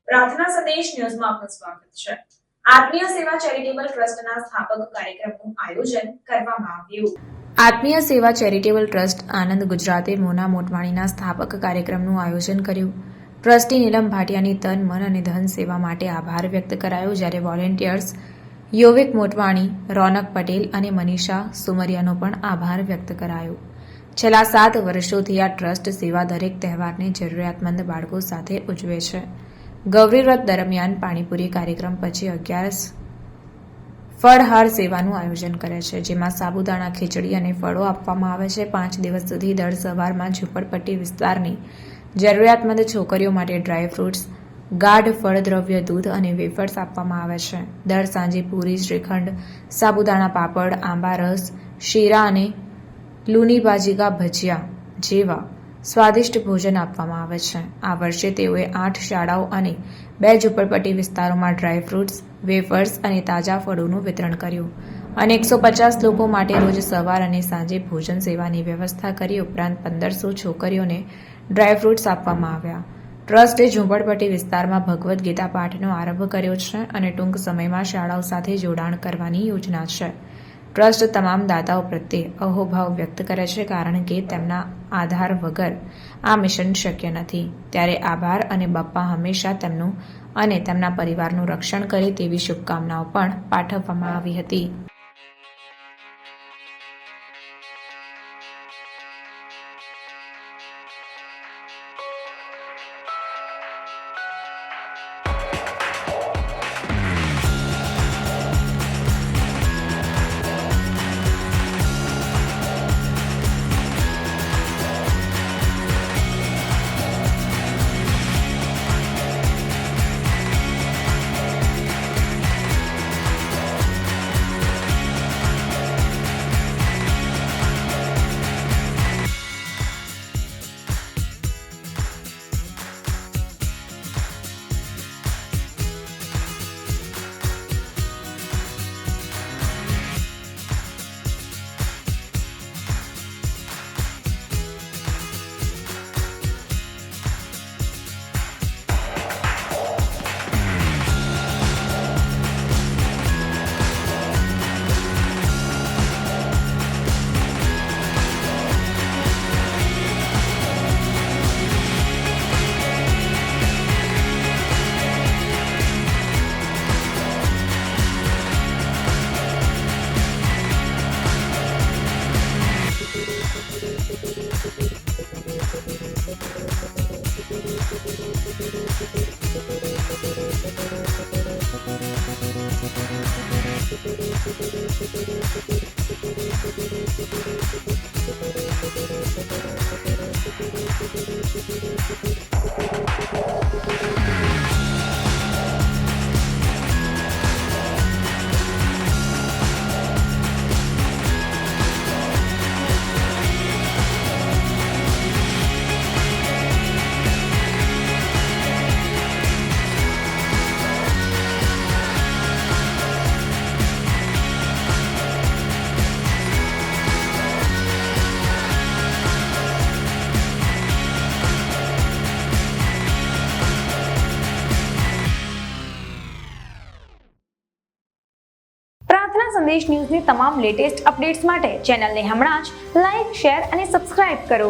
પ્રાર્થના સંદેશ ન્યૂઝમાં આપનું સ્વાગત છે। આત્મીય સેવા ચેરિટેબલ ટ્રસ્ટના સ્થાપક કાર્યક્રમનું આયોજન કરવામાં આવ્યું। આત્મીય સેવા ચેરિટેબલ ટ્રસ્ટ આનંદ ગુજરાતે મોના મોટવાણીના સ્થાપક કાર્યક્રમનું આયોજન કર્યું। ટ્રસ્ટી નીલમ ભાટિયાની તન મન અને ધન સેવા માટે આભાર વ્યક્ત કરાયો, જ્યારે વોલેન્ટિયર્સ યોવિક મોટવાણી, રોનક પટેલ અને મનીષા સુમરિયાનો પણ આભાર વ્યક્ત કરાયો। છેલ્લા 7 વર્ષોથી આ ટ્રસ્ટ સેવા દરેક તહેવારને જરૂરિયાતમંદ બાળકો સાથે ઉજવે છે। ગૌરી વ્રત દરમિયાન પાણીપુરી કાર્યક્રમ પછી 11 ફળહાર સેવાનું આયોજન કરે છે, જેમાં સાબુદાણા ખીચડી અને ફળો આપવામાં આવે છે। 5 દિવસ સુધી દર સવારમાં ઝૂંપડપટ્ટી વિસ્તારની જરૂરિયાતમંદ છોકરીઓ માટે ડ્રાયફ્રૂટ્સ, ગાઢ ફળદ્રવ્ય, દૂધ અને વેફર્સ આપવામાં આવે છે। દર સાંજે પૂરી, શ્રીખંડ, સાબુદાણા પાપડ, આંબા રસ, શીરા અને લૂની બાજીકા ભજીયા જેવા સ્વાદિષ્ટ ભોજન આપવામાં આવે છે। આ વર્ષે તેઓએ 8 શાળાઓ અને 2 ઝૂંપડપટ્ટી વિસ્તારોમાં ડ્રાયફ્રૂટ્સ, વેફર્સ અને તાજા ફળોનું વિતરણ કર્યું અને 150 લોકો માટે રોજ સવાર અને સાંજે ભોજન સેવાની વ્યવસ્થા કરી। ઉપરાંત 1500 છોકરીઓને ડ્રાયફ્રૂટ્સ આપવામાં આવ્યા। ટ્રસ્ટે ઝૂંપડપટ્ટી વિસ્તારમાં ભગવદ્ ગીતા પાઠનો આરંભ કર્યો છે અને ટૂંક સમયમાં શાળાઓ સાથે જોડાણ કરવાની યોજના છે। ટ્રસ્ટ તમામ દાતાઓ પ્રત્યે અહોભાવ વ્યક્ત કરે છે, કારણ કે તેમના આધાર વગર આ મિશન શક્ય નથી। ત્યારે આભાર અને બાપ્પા હંમેશા તેમનું અને તેમના પરિવારનું રક્ષણ કરે તેવી શુભકામનાઓ પણ પાઠવવામાં આવી હતી। પ્રાર્થના સંદેશ ન્યૂઝની તમામ લેટેસ્ટ અપડેટ્સ માટે ચેનલને હમણાં જ લાઇક, શેર અને સબસ્ક્રાઇબ કરો।